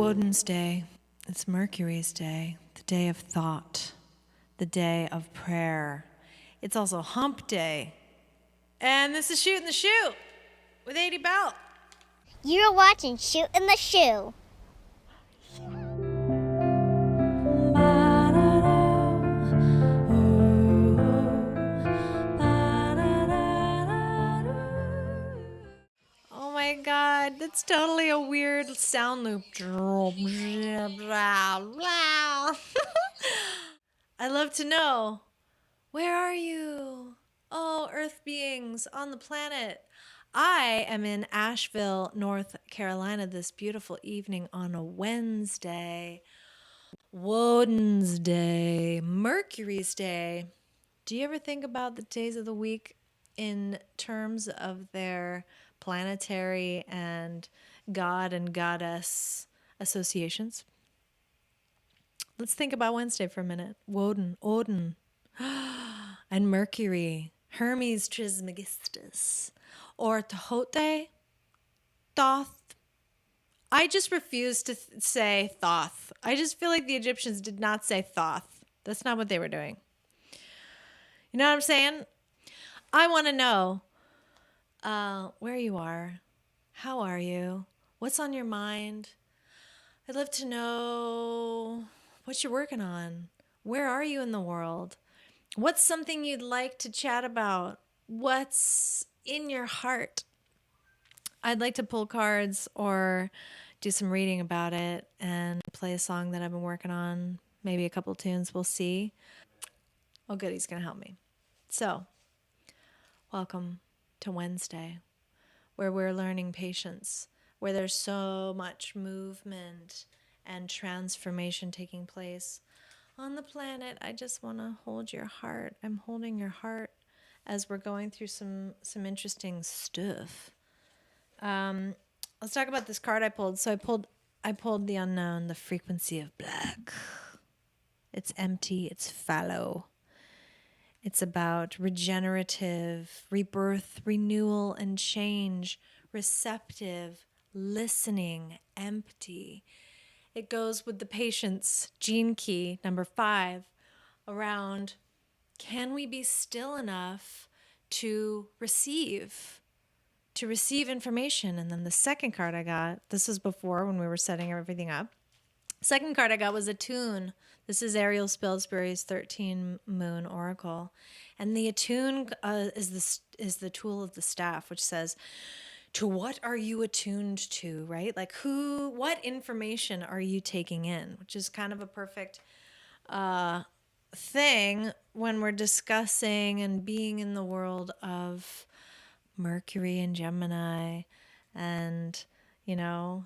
Wednesday. It's Mercury's day, the day of thought, the day of prayer. It's also hump day. And this is Shootin the Shoo with Adey Bell. You're watching Shootin the Shoo. Oh my God, that's totally a weird sound loop. I love to know, where are you? Oh, Earth beings on the planet. I am in Asheville, North Carolina this beautiful evening on a Wednesday. Wednesday, Mercury's day. Do you ever think about the days of the week in terms of their planetary and god and goddess associations? Let's think about Wednesday for a minute. Woden, Odin, and Mercury, Hermes Trismegistus, or Tehote, Thoth. I just refuse to say Thoth. I just feel like the Egyptians did not say Thoth. That's not what they were doing. You know what I'm saying? I want to know where you are. How are you? What's on your mind? I'd love to know what you're working on. Where are you in the world? What's something you'd like to chat about? What's in your heart? I'd like to pull cards or do some reading about it and play a song that I've been working on. Maybe a couple tunes. We'll see. Oh, good. He's going to help me. So, welcome to Wednesday, where we're learning patience, where there's so much movement and transformation taking place on the planet. I just want to hold your heart. I'm holding your heart as we're going through some interesting stuff. Let's talk about this card I pulled. So I pulled the unknown, the frequency of black. It's empty, it's fallow. It's about regenerative, rebirth, renewal, and change, receptive, listening, empty. It goes with the patience gene key, number 5, around can we be still enough to receive information? And then the second card I got, this was before when we were setting everything up. Second card I got was Attune. This is Ariel Spilsbury's 13 Moon Oracle. And the Attune is the tool of the staff, which says, to what are you attuned to, right? Like what information are you taking in? Which is kind of a perfect thing when we're discussing and being in the world of Mercury and Gemini, and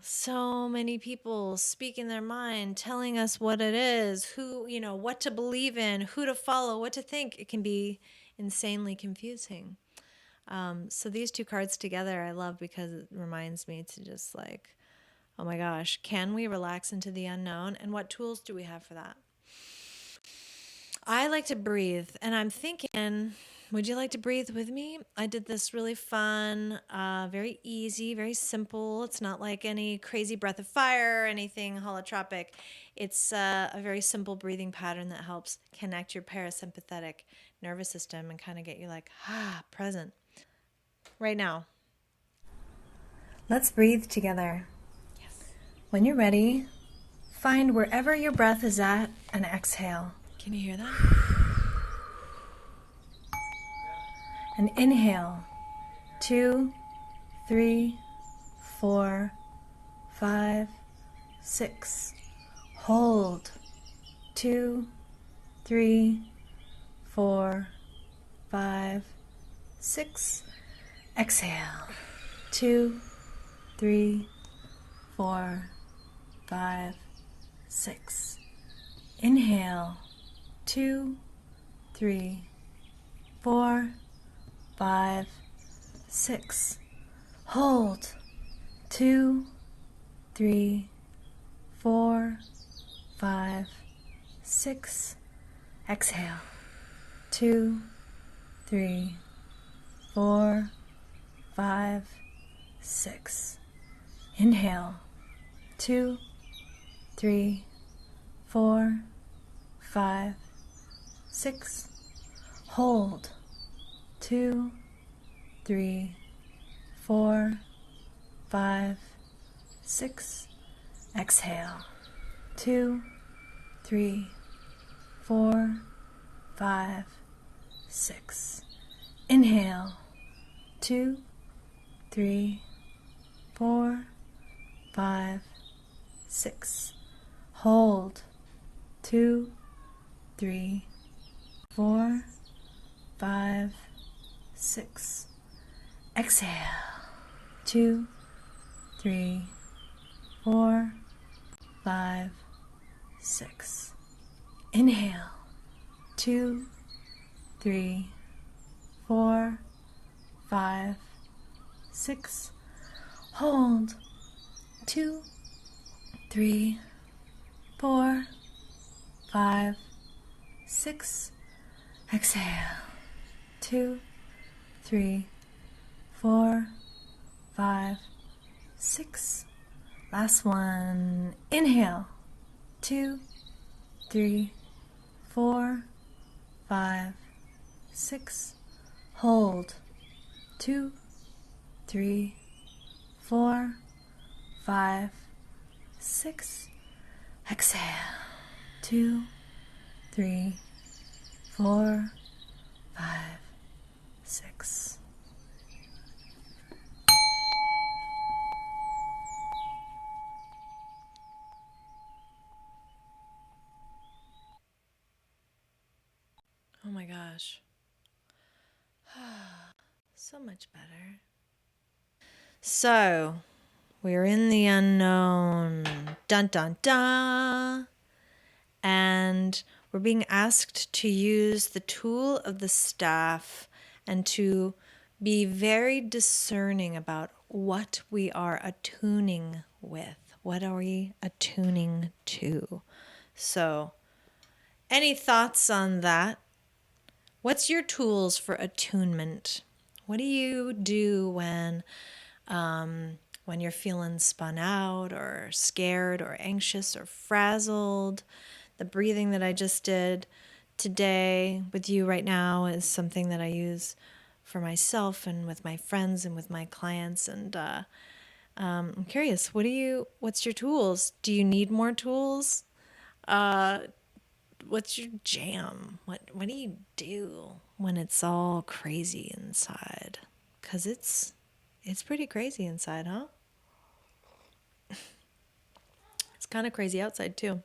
so many people speaking their mind, telling us what it is, who, what to believe in, who to follow, what to think. It can be insanely confusing. So these two cards together I love because it reminds me to just like, oh my gosh, can we relax into the unknown? And what tools do we have for that? I like to breathe, and I'm thinking, would you like to breathe with me? I did this really fun, very easy, very simple. It's not like any crazy breath of fire or anything holotropic. It's a very simple breathing pattern that helps connect your parasympathetic nervous system and kind of get you like, present. Right now. Let's breathe together. Yes. When you're ready, find wherever your breath is at and exhale. Can you hear that? And inhale. 2, 3, 4, 5, 6. Hold. 2, 3, 4, 5, 6. Exhale. 2, 3, 4, 5, 6. Inhale. 2, 3, 4, 5, 6. Hold. 2, 3, 4, 5, 6. Exhale. 2, 3, 4, 5, 6. Inhale. 2, 3, 4, 5, 6. Hold. 2, 3, 4, 5, 6. Exhale. 2, 3, 4, 5, 6. Inhale. 2, 3, 4, 5, 6. Hold. 2, 3, 4, 5, 6. Exhale. 2, 3, 4, 5, 6. Inhale. 2, 3, 4, 5, 6. Hold. 2, 3, 4, 5, 6. Exhale. 2, 3, 4, 5, 6. Last one. Inhale. 2, 3, 4, 5, 6. Hold. 2, 3, 4, 5, 6. Exhale. 2, 3, 4, 5, 6. Oh my gosh. So much better. So, we're in the unknown. Dun dun dun. And we're being asked to use the tool of the staff and to be very discerning about what we are attuning with. What are we attuning to? So, any thoughts on that? What's your tools for attunement? What do you do when you're feeling spun out or scared or anxious or frazzled? The breathing that I just did today with you right now is something that I use for myself and with my friends and with my clients. And I'm curious, what's your tools? Do you need more tools? What's your jam? What do you do when it's all crazy inside? 'Cause it's pretty crazy inside, huh? It's kind of crazy outside too.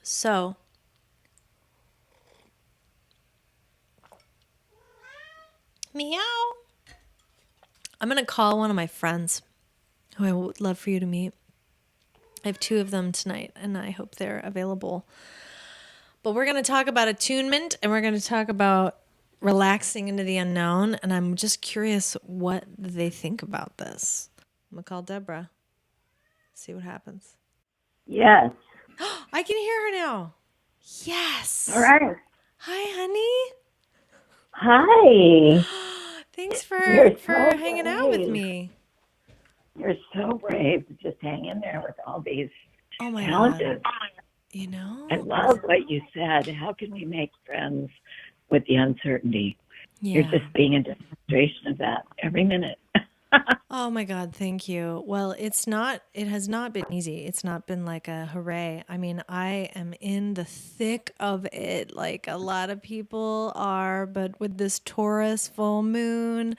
So, meow. I'm going to call one of my friends who I would love for you to meet. I have 2 of them tonight, and I hope they're available. But we're going to talk about attunement, and we're going to talk about relaxing into the unknown. And I'm just curious what they think about this. I'm going to call Deborah. See what happens. Yes. I can hear her now. Yes. All right. Hi, honey. Hi. Thanks for You're so hanging out with brave. me. You're so brave to just hang in there with all these Oh my challenges. God. You know? I love what you said. How can we make friends with the uncertainty? Yeah. You're just being a demonstration of that every minute. Oh my God, thank you. Well, it has not been easy. It's not been like a hooray. I mean, I am in the thick of it, like a lot of people are, but with this Taurus full moon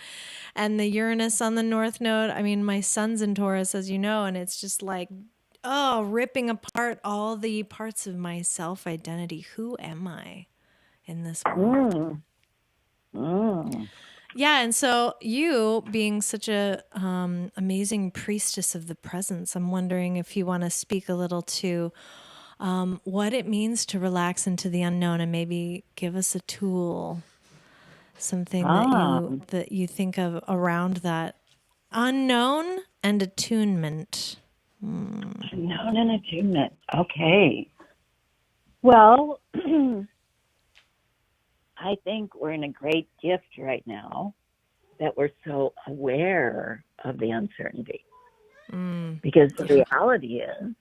and the Uranus on the North Node, I mean, my son's in Taurus, as you know, and it's just like, oh, ripping apart all the parts of my self-identity. Who am I in this world? Yeah, and so you being such a amazing priestess of the presence, I'm wondering if you want to speak a little to what it means to relax into the unknown, and maybe give us a tool, something that you think of around that unknown and attunement. Unknown and attunement. Okay. Well, I think we're in a great gift right now that we're so aware of the uncertainty. Because the reality is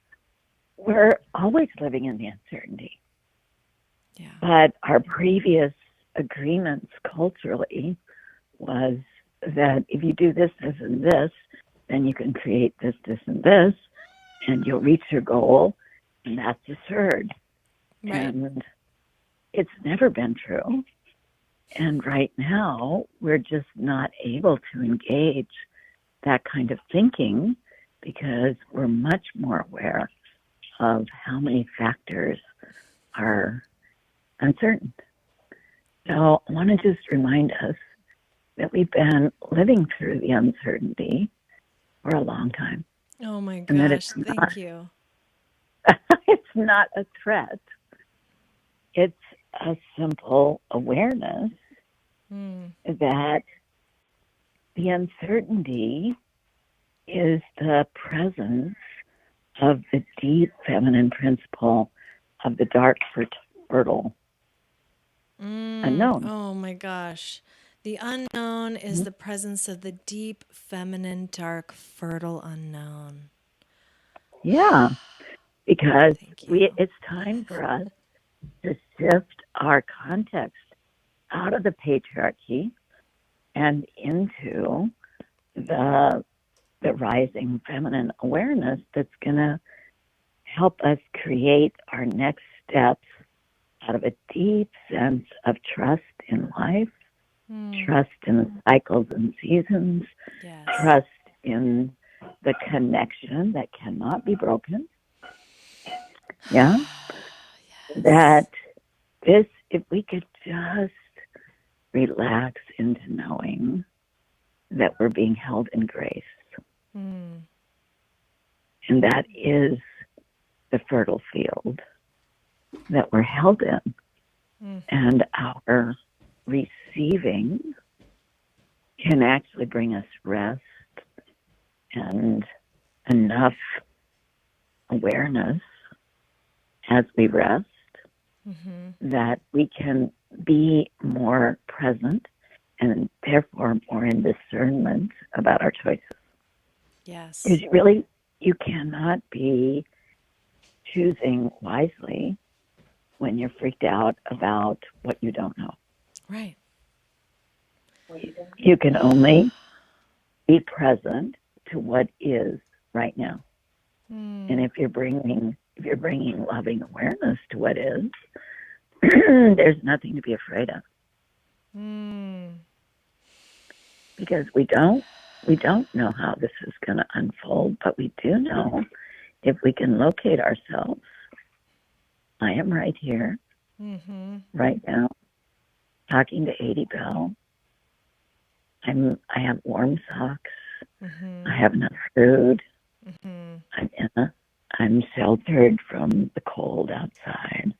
we're always living in the uncertainty. Yeah. But our previous agreements culturally was that if you do this, this, and this, then you can create this, this, and this, and you'll reach your goal, and that's assured. Right. And it's never been true. And right now, we're just not able to engage that kind of thinking because we're much more aware of how many factors are uncertain. So I want to just remind us that we've been living through the uncertainty for a long time. Oh my And that gosh, thank you. it's not a threat. It's a simple awareness that the uncertainty is the presence of the deep feminine principle of the dark fertile unknown. Oh my gosh. The unknown is the presence of the deep, feminine, dark, fertile unknown. Yeah, because Thank you. it's time for us to shift our context out of the patriarchy and into the rising feminine awareness that's going to help us create our next steps out of a deep sense of trust in life, trust in the cycles and seasons, trust in the connection that cannot be broken. Yeah. That this, if we could just relax into knowing that we're being held in grace. And that is the fertile field that we're held in. And our receiving can actually bring us rest and enough awareness as we rest that we can be more present and therefore more in discernment about our choices. Yes. Because really, you cannot be choosing wisely when you're freaked out about what you don't know. Right. You can only be present to what is right now. And if you're bringing loving awareness to what is, there's nothing to be afraid of. Because we don't know how this is going to unfold, but we do know if we can locate ourselves. I am right here, right now, talking to Adey Bell. I have warm socks. I have enough food. I'm sheltered from the cold outside.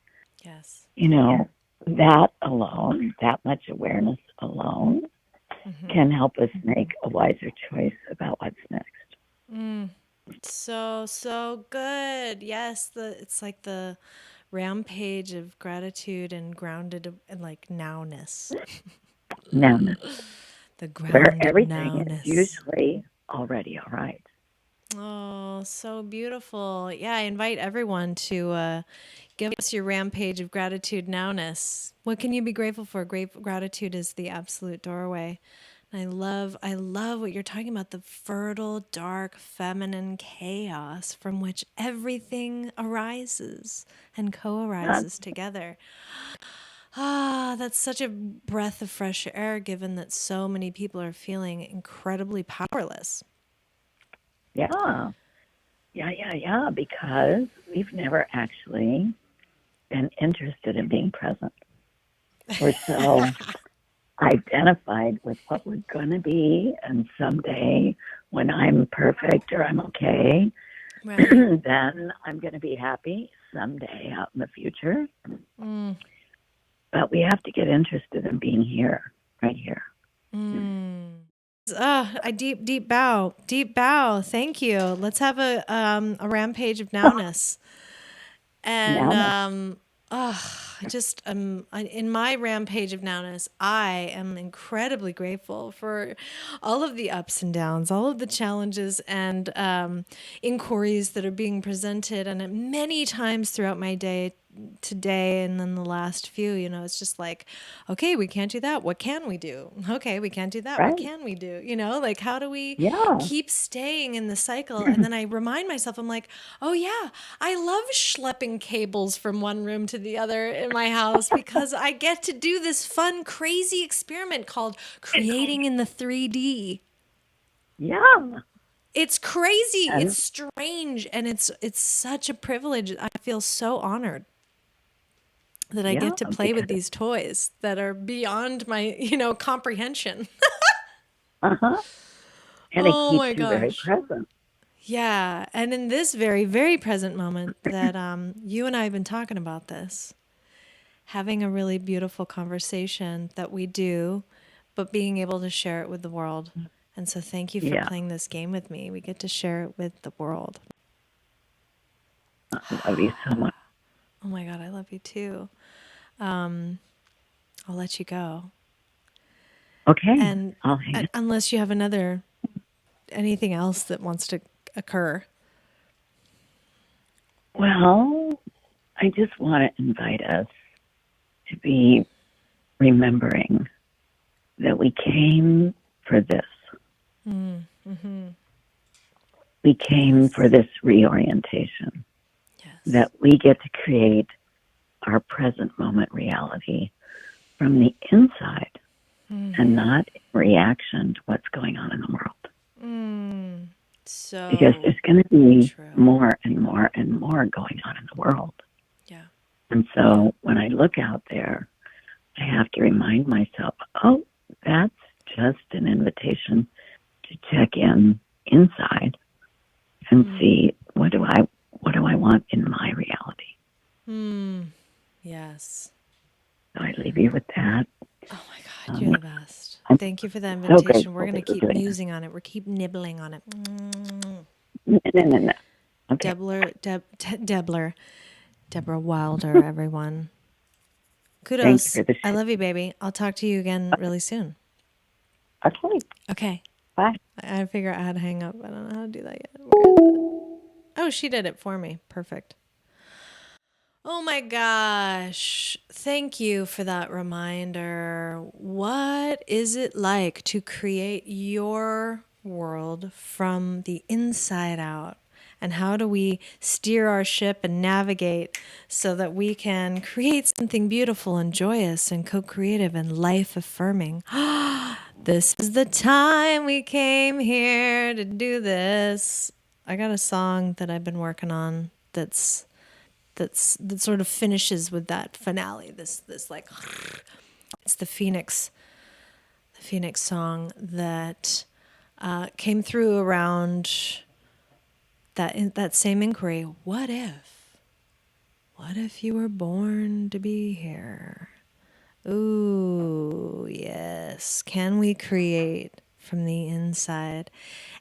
Yes. You know, that alone, that much awareness alone, can help us make a wiser choice about what's next. So good. Yes, it's like the rampage of gratitude and grounded and like nowness. Nowness. The Where grounded everything nowness. is usually already all right. Oh, so beautiful. Yeah, I invite everyone to give us your rampage of gratitude nowness. What can you be grateful for? Gratitude is the absolute doorway. And I love what you're talking about, the fertile, dark, feminine chaos from which everything arises and co-arises together. Ah, that's such a breath of fresh air, given that so many people are feeling incredibly powerless. Yeah, because we've never actually been interested in being present. We're so identified with what we're going to be, and someday when I'm perfect or I'm okay, Right. then I'm going to be happy someday out in the future. But we have to get interested in being here, right here. A deep bow. Thank you. Let's have a rampage of nowness. And Just in my rampage of nowness, I am incredibly grateful for all of the ups and downs, all of the challenges and inquiries that are being presented, and many times throughout my day today and then the last few, it's just like, okay, we can't do that, what can we do? Okay, we can't do that, what Right. can we do? Like, how do we Yeah. keep staying in the cycle? And then I remind myself, I'm like, oh yeah, I love schlepping cables from one room to the other in my house because I get to do this fun, crazy experiment called creating in the 3D. Yeah. It's crazy, And it's strange, and it's such a privilege. I feel so honored that I yeah, get to play with because, these toys that are beyond my, comprehension. uh-huh. And it Oh keeps my you very gosh. present. Yeah. And in this very, very present moment that you and I have been talking about this, having a really beautiful conversation that we do, but being able to share it with the world. And so thank you for Yeah. playing this game with me. We get to share it with the world. I love you so much. Oh my God, I love you too. I'll let you go. Okay. And I'll hang. unless you have anything else that wants to occur. Well, I just want to invite us to be remembering that we came for this. We came for this reorientation, Yes. that we get to create our present moment reality from the inside and not in reaction to what's going on in the world. So Because there's going to be true. more and more and more going on in the world. Yeah. And so when I look out there, I have to remind myself, oh, that's just an invitation to check in inside and see what do I want in my reality. Yes. So I leave you with that. Oh my God, you're the best. I'm Thank you for the so invitation. grateful We're going to that you're keep doing this. musing on it. We're keep nibbling on it. No. Okay. Deborah Wilder, everyone. Thank you Kudos. for the I show. love you, baby. I'll talk to you again really soon. Okay. Okay. Bye. I figure out how to hang up. I don't know how to do that yet. Oh, she did it for me. Perfect. Oh my gosh. Thank you for that reminder. What is it like to create your world from the inside out? And how do we steer our ship and navigate so that we can create something beautiful and joyous and co creative and life affirming? This is the time we came here to do this. I got a song that I've been working on that sort of finishes with that finale. This like it's the Phoenix song that came through around that same inquiry. What if you were born to be here? Ooh, yes. Can we create from the inside?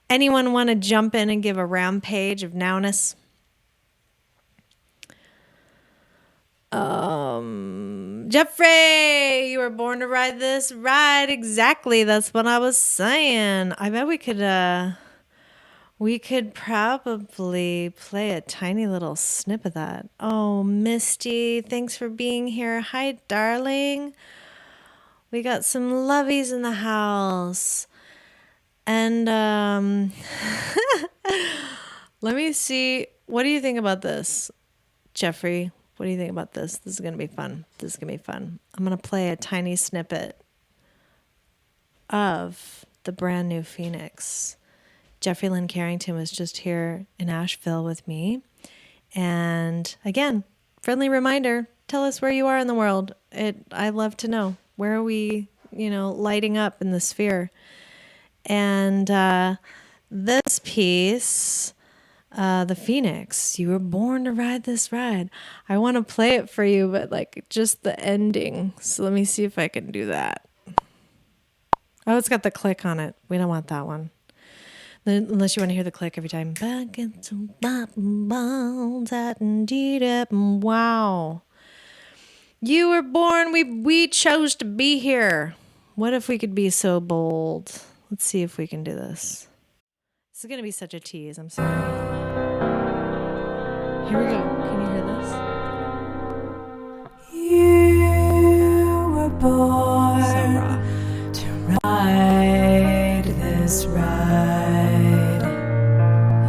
Anyone want to jump in and give a rampage of nowness? Jeffrey, you were born to ride this ride. Exactly. That's what I was saying. I bet we could probably play a tiny little snip of that. Oh, Misty, thanks for being here. Hi, darling. We got some lovies in the house. And let me see. What do you think about this, Jeffrey? What do you think about this? This is going to be fun. I'm going to play a tiny snippet of the brand new Phoenix. Jeffrey Lynn Carrington was just here in Asheville with me. And again, friendly reminder, tell us where you are in the world. I love to know. Where are we, lighting up in the sphere? And this piece, the Phoenix, you were born to ride this ride. I want to play it for you, but just the ending. So let me see if I can do that. Oh, it's got the click on it. We don't want that one. Unless you want to hear the click every time. Wow. You were born. We chose to be here. What if we could be so bold? Let's see if we can do this. This is going to be such a tease. I'm sorry. Here we go. Can you hear this? You were born so raw. To ride this ride.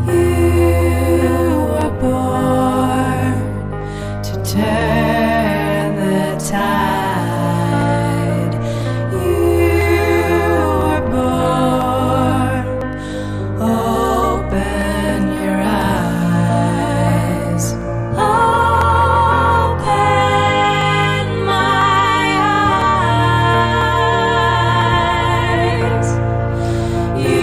You were born to turn the tide. You were born. Open your eyes. Open my eyes. You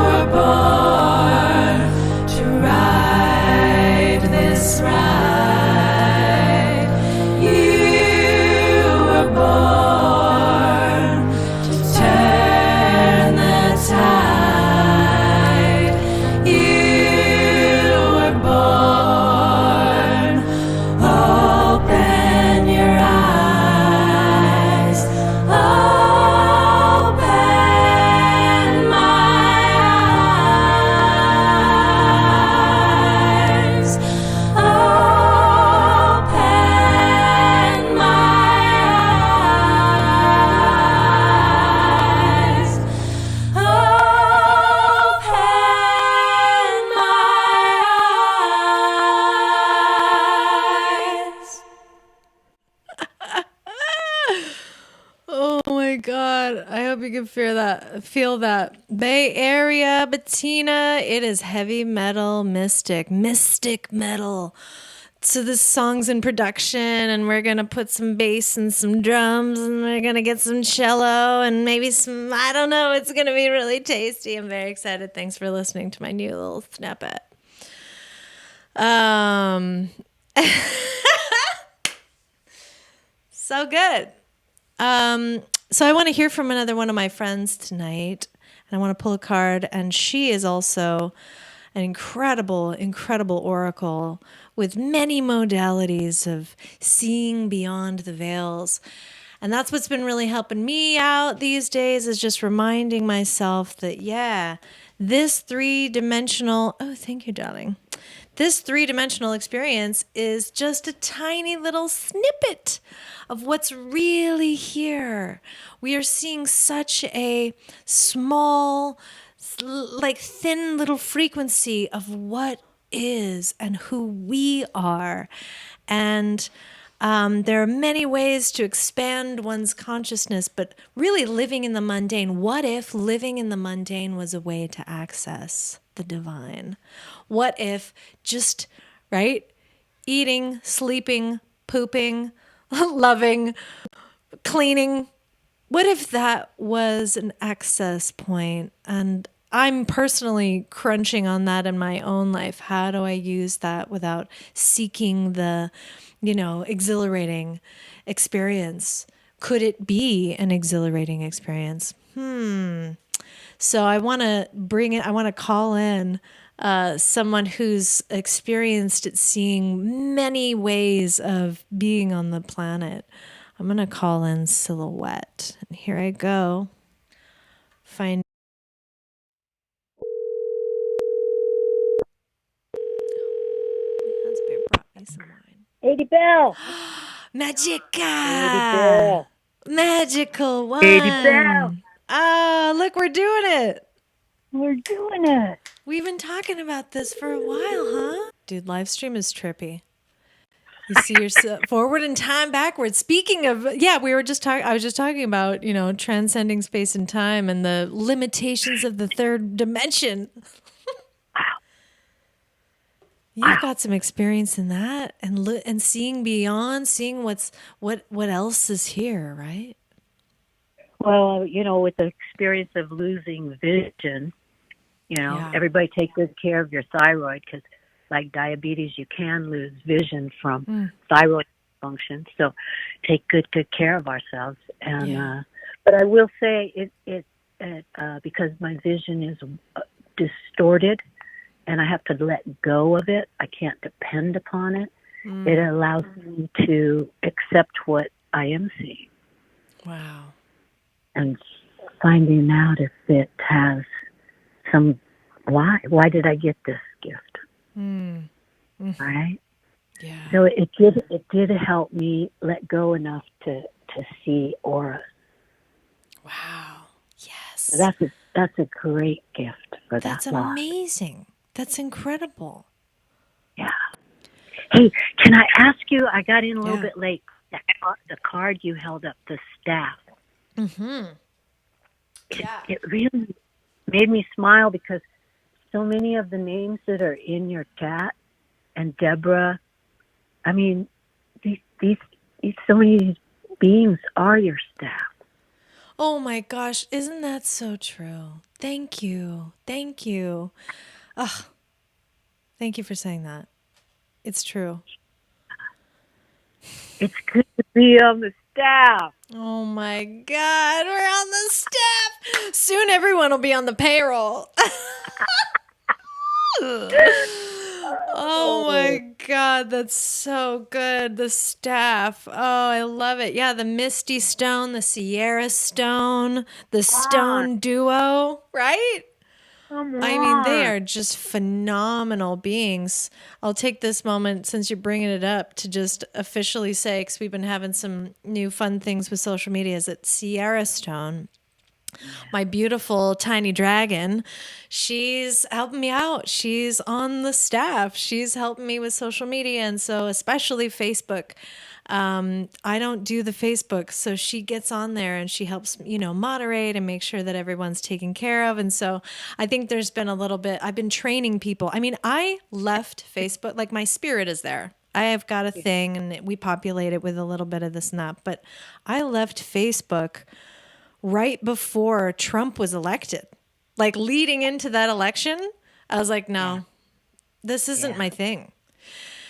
were born to ride this ride. You were born to turn the tide. You were born. Open your eyes. Open my eyes. Open my eyes. Open my eyes. Oh my God. I hope you can feel that. Bay Area, Bettina. It is heavy metal, mystic metal. So this song's in production and we're going to put some bass and some drums and we're going to get some cello and maybe some, I don't know. It's going to be really tasty. I'm very excited. Thanks for listening to my new little snippet. So good. So I want to hear from another one of my friends tonight, and I want to pull a card, and she is also an incredible, incredible oracle with many modalities of seeing beyond the veils. And that's what's been really helping me out these days, is just reminding myself that, yeah, this three-dimensional, oh, thank you, darling. This three-dimensional experience is just a tiny little snippet of what's really here. We are seeing such a small, like thin little frequency of what is and who we are. And there are many ways to expand one's consciousness, but really living in the mundane. What if living in the mundane was a way to access the divine? What if just, right, eating, sleeping, pooping, loving, cleaning, what if that was an access point? And I'm personally crunching on that in my own life. How do I use that without seeking the, exhilarating experience? Could it be an exhilarating experience? So I want to call in someone who's experienced seeing many ways of being on the planet. I'm going to call in Silhouette. And here I go. My husband brought me some wine. Adey Bell. Magica! Magical wine. Adey Bell. Oh, look, we're doing it. We're doing it. We've been talking about this for a while, huh? Dude, live stream is trippy. You see yourself forward in time, backwards. Speaking of, I was just talking about, transcending space and time and the limitations of the third dimension. You've got some experience in that and seeing beyond, seeing what else is here, right? Well, with the experience of losing vision, everybody take good care of your thyroid, because like diabetes, you can lose vision from thyroid function. So take good care of ourselves. And but I will say it because my vision is distorted and I have to let go of it. I can't depend upon it. It allows me to accept what I am seeing. Wow. And finding out if it has some, why did I get this gift? Right? Yeah. So it did help me let go enough to see auras. Wow. Yes. So that's a great gift for That's that loss. amazing. That's incredible. Yeah. Hey, can I ask you? I got in a little Yeah. bit late. The card you held up, the staff. Yeah. It really made me smile because so many of the names that are in your chat and Deborah, I mean, these so many of these beings are your staff. Oh my gosh, isn't that so true? Thank you. Thank you. Ugh. Thank you for saying that. It's true. It's good to be on the staff. Oh my God, we're on the staff. Soon everyone will be on the payroll. Oh my God, that's so good. The staff. Oh, I love it. Yeah, the Misty Stone, the Sierra Stone, the Stone Duo, right? Come I mean, they on. are just phenomenal beings. I'll take this moment, since you're bringing it up, to just officially say, because we've been having some new fun things with social media, is that Sierra Stone, my beautiful tiny dragon, she's helping me out. She's on the staff. She's helping me with social media. And so especially Facebook. I don't do the Facebook, so she gets on there and she helps, moderate and make sure that everyone's taken care of. And so I think there's been a little bit, I've been training people. I mean, I left Facebook, like my spirit is there. I have got a thing and we populate it with a little bit of this and that, but I left Facebook right before Trump was elected. Like leading into that election, I was like, no, this isn't my thing.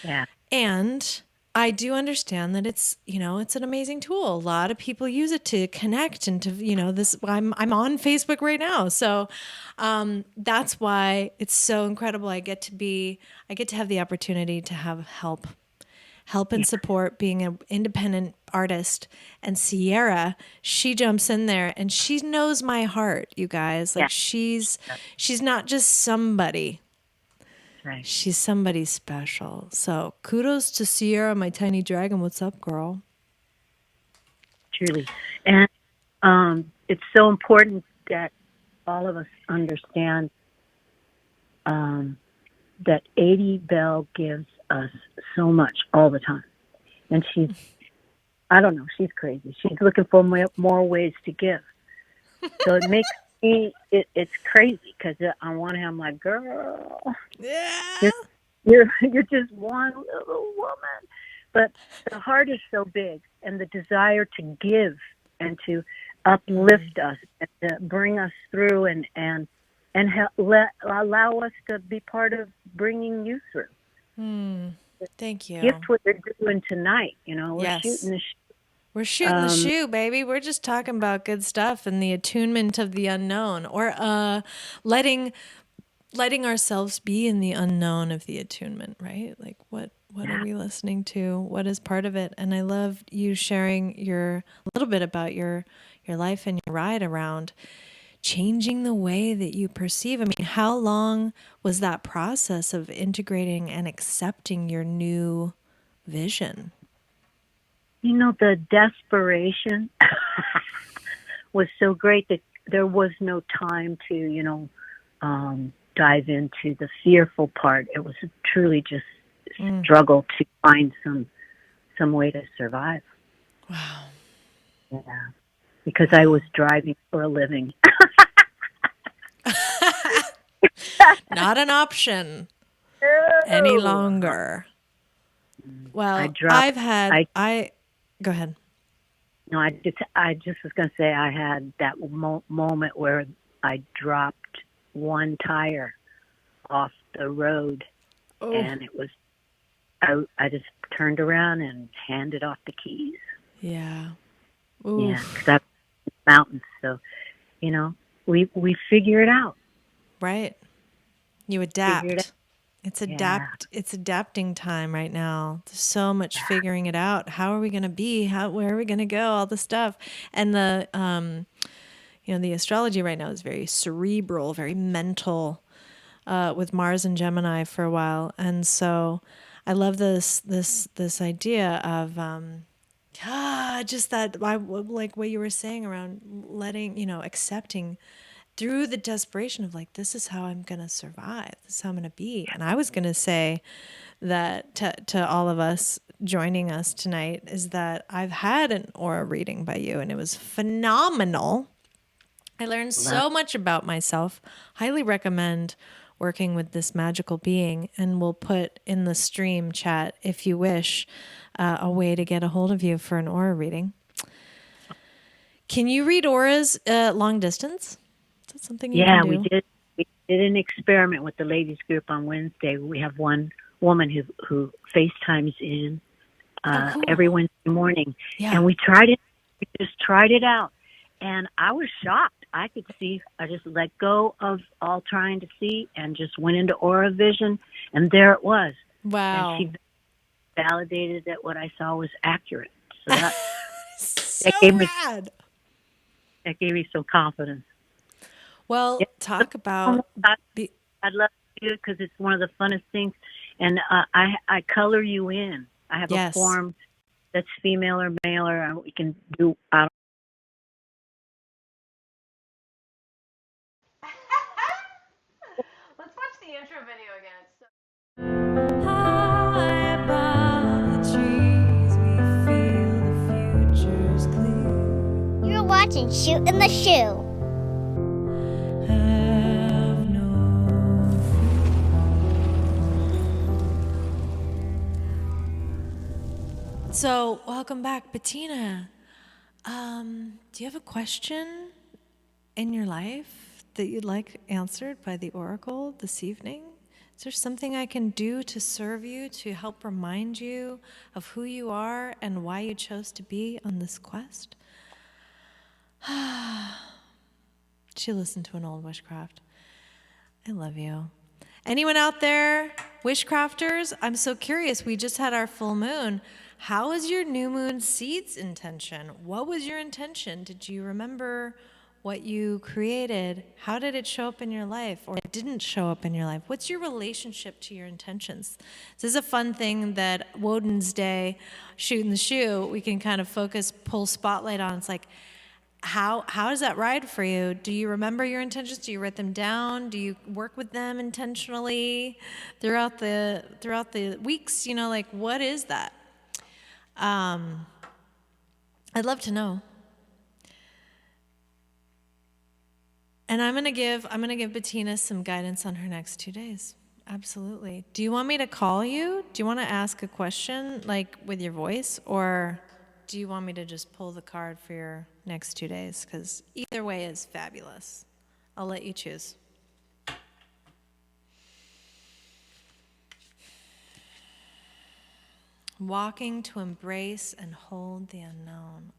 Yeah. And I do understand that it's, it's an amazing tool. A lot of people use it to connect and to, this, I'm on Facebook right now. So that's why it's so incredible. I get to have the opportunity to have help and support, being an independent artist. And Sierra, she jumps in there and she knows my heart, you guys. Like she's not just somebody. Right. She's somebody special. So kudos to Sierra, my tiny dragon. What's up, girl? Truly. And it's so important that all of us understand that Adey Bell gives us so much all the time. And I don't know, she's crazy. She's looking for more ways to give. So it makes me, it's crazy because on one hand I'm like, girl, you're just one little woman. But the heart is so big, and the desire to give and to uplift us and to bring us through and allow us to be part of bringing you through. Thank you. Gift what you're doing tonight. We're Yes. shooting the shoo. We're shooting the shoe, baby. We're just talking about good stuff and the attunement of the unknown, or letting ourselves be in the unknown of the attunement, right? Like what are we listening to? What is part of it? And I love you sharing a little bit about your life and your ride around changing the way that you perceive. I mean, how long was that process of integrating and accepting your new vision? The desperation was so great that there was no time to, dive into the fearful part. It was truly just struggle to find some way to survive. Wow. Yeah. Because I was driving for a living. Not an option any longer. Well, go ahead. No, I just was going to say I had that moment where I dropped one tire off the road, and it was, I just turned around and handed off the keys. Yeah. Oof. Yeah, because I'm in the mountains, so, we figure it out. Right. You adapt. Yeah. It's adapting time right now. There's so much figuring it out. How are we going to be? Where are we going to go? All the stuff. And the astrology right now is very cerebral, very mental, with Mars and Gemini for a while. And so I love this idea of just that, like what you were saying around letting, accepting through the desperation of like, this is how I'm going to survive. This is how I'm going to be. And I was going to say that to all of us joining us tonight is that I've had an aura reading by you and it was phenomenal. I learned so much about myself. Highly recommend working with this magical being, and we'll put in the stream chat, if you wish, a way to get a hold of you for an aura reading. Can you read auras long distance? Is that something you can do? We did. We did an experiment with the ladies group on Wednesday. We have one woman who FaceTimes in cool. every Wednesday morning, Yeah. and we tried it. We just tried it out, and I was shocked. I could see. I just let go of all trying to see and just went into aura vision, and there it was. Wow. And she validated that what I saw was accurate. So that, So rad. that gave me some confidence. Well, talk about... I'd love to do it because it's one of the funnest things. And I color you in. I have a form that's female or male, or we can do... Let's watch the intro video again. It's so High above the trees, we feel the future's clear. You're watching Shootin the Shoo. Have no fear. So, welcome back, Bettina. Do you have a question in your life that you'd like answered by the Oracle this evening? Is there something I can do to serve you, to help remind you of who you are and why you chose to be on this quest? She listened to an old Wishcraft. I love you. Anyone out there, Wishcrafters? I'm so curious. We just had our full moon. How was your new moon seeds intention? What was your intention? Did you remember what you created? How did it show up in your life, or it didn't show up in your life? What's your relationship to your intentions? This is a fun thing that Wednesday, Shootin the Shoo, we can kind of pull spotlight on. It's like, how does that ride for you? Do you remember your intentions? Do you write them down? Do you work with them intentionally throughout the weeks? Like, what is that? I'd love to know. And I'm gonna give Bettina some guidance on her next 2 days. Absolutely. Do you want me to call you? Do you want to ask a question, like with your voice, or do you want me to just pull the card for your next 2 days? Because either way is fabulous. I'll let you choose. Walking to embrace and hold the unknown.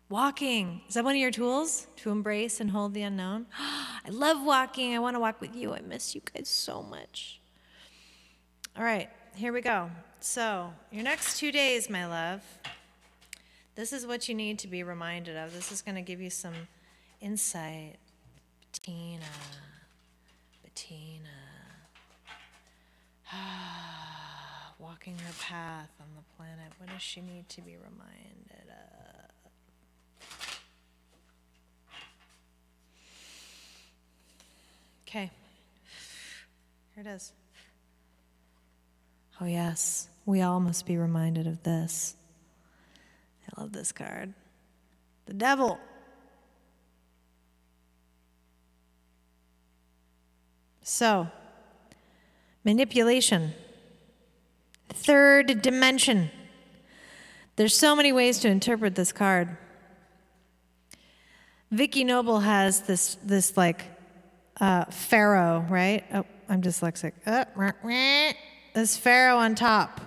Walking. Is that one of your tools? To embrace and hold the unknown? I love walking. I want to walk with you. I miss you guys so much. All right, here we go. So, your next 2 days, my love, this is what you need to be reminded of. This is going to give you some insight. Bettina. Walking her path on the planet. What does she need to be reminded of? Okay. Here it is. Oh, yes. We all must be reminded of this. I love this card. The devil. So, manipulation. Third dimension. There's so many ways to interpret this card. Vicky Noble has this like pharaoh, right? Oh, I'm dyslexic. This pharaoh on top.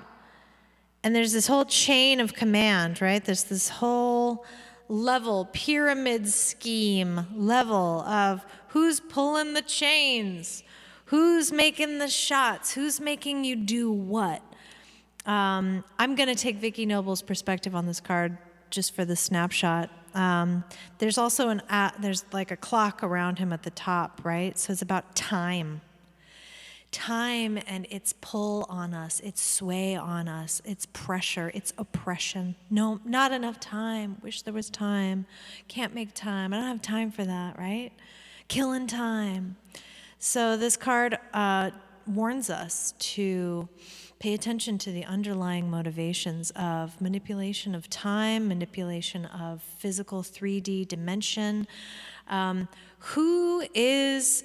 And there's this whole chain of command, right? There's this whole level, pyramid scheme level of who's pulling the chains, Who's making the shots? Who's making you do what? I'm going to take Vicky Noble's perspective on this card just for the snapshot. There's also there's like a clock around him at the top, right? So it's about time. Time and its pull on us, its sway on us, its pressure, its oppression. No, not enough time. Wish there was time. Can't make time. I don't have time for that, right? Killing time. So this card warns us to pay attention to the underlying motivations of manipulation of time, manipulation of physical 3D dimension. Who is...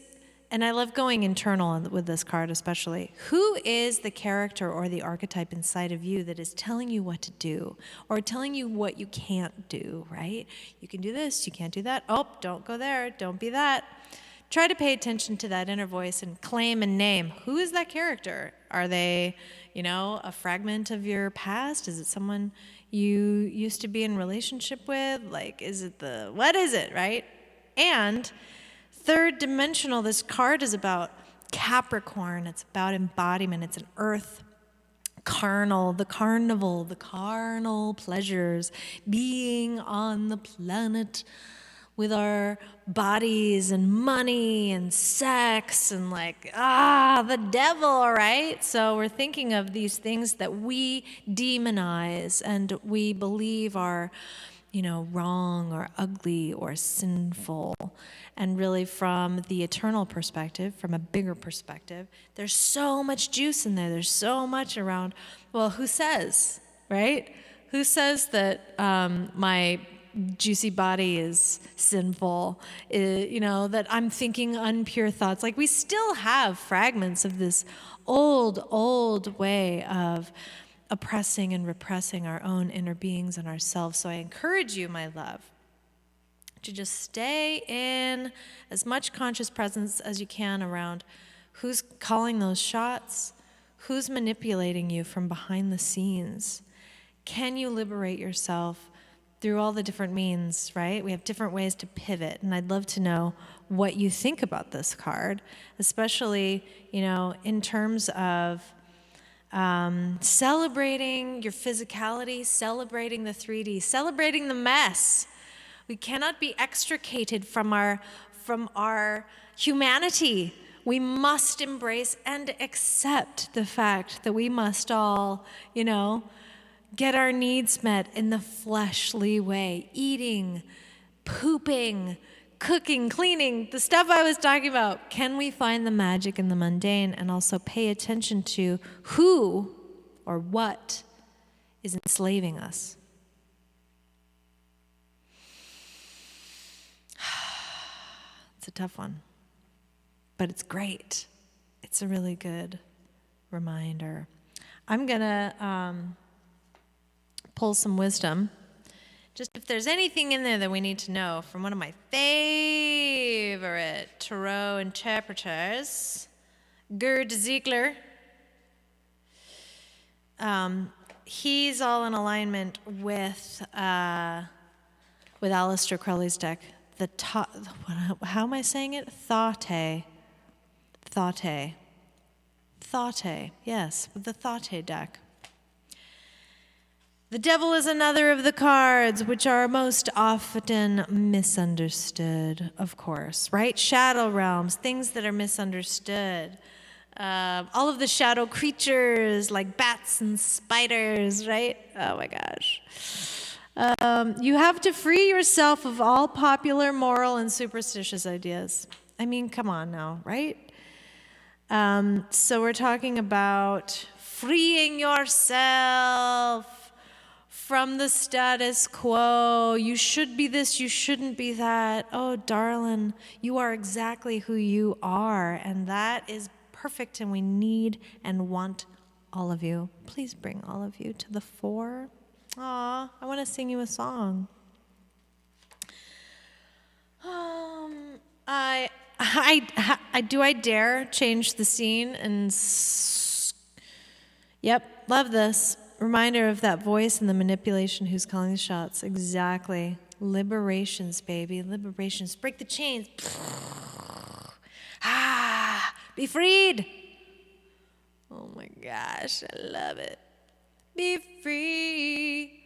And I love going internal with this card especially. Who is the character or the archetype inside of you that is telling you what to do or telling you what you can't do, right? You can do this, you can't do that. Oh, don't go there, don't be that. Try to pay attention to that inner voice and claim and name. Who is that character? Are they, a fragment of your past? Is it someone you used to be in relationship with? Like, what is it, right? And third dimensional, this card is about Capricorn. It's about embodiment. It's an earth carnal, the carnival, the carnal pleasures, being on the planet with our bodies and money and sex and the devil, right? So we're thinking of these things that we demonize and we believe are, wrong or ugly or sinful. And really from the eternal perspective, from a bigger perspective, there's so much juice in there. There's so much around, well, who says, right? Who says that my juicy body is sinful, that I'm thinking unpure thoughts? Like we still have fragments of this old way of oppressing and repressing our own inner beings and ourselves. So I encourage you, my love, to just stay in as much conscious presence as you can around who's calling those shots, who's manipulating you from behind the scenes. Can you liberate yourself through all the different means, right? We have different ways to pivot, and I'd love to know what you think about this card, especially, in terms of celebrating your physicality, celebrating the 3D, celebrating the mess. We cannot be extricated from our humanity. We must embrace and accept the fact that we must all, get our needs met in the fleshly way. Eating, pooping, cooking, cleaning, the stuff I was talking about. Can we find the magic in the mundane and also pay attention to who or what is enslaving us? It's a tough one, but it's great. It's a really good reminder. I'm going to pull some wisdom. Just if there's anything in there that we need to know from one of my favorite tarot interpreters, Gerd Ziegler. He's all in alignment with Aleister Crowley's deck. How am I saying it? Thate. Yes, with the Thate deck. The devil is another of the cards which are most often misunderstood, of course, right? Shadow realms, things that are misunderstood. All of the shadow creatures like bats and spiders, right? Oh my gosh. You have to free yourself of all popular, moral, and superstitious ideas. I mean, come on now, right? So we're talking about freeing yourself from the status quo. You should be this, you shouldn't be that. Oh, darling, you are exactly who you are, and that is perfect, and we need and want all of you. Please bring all of you to the fore. Aw, I want to sing you a song. I dare change the scene and yep, love this. Reminder of that voice and the manipulation who's calling the shots. Exactly. Liberations, baby. Liberations. Break the chains. Be freed. Oh my gosh, I love it. Be free.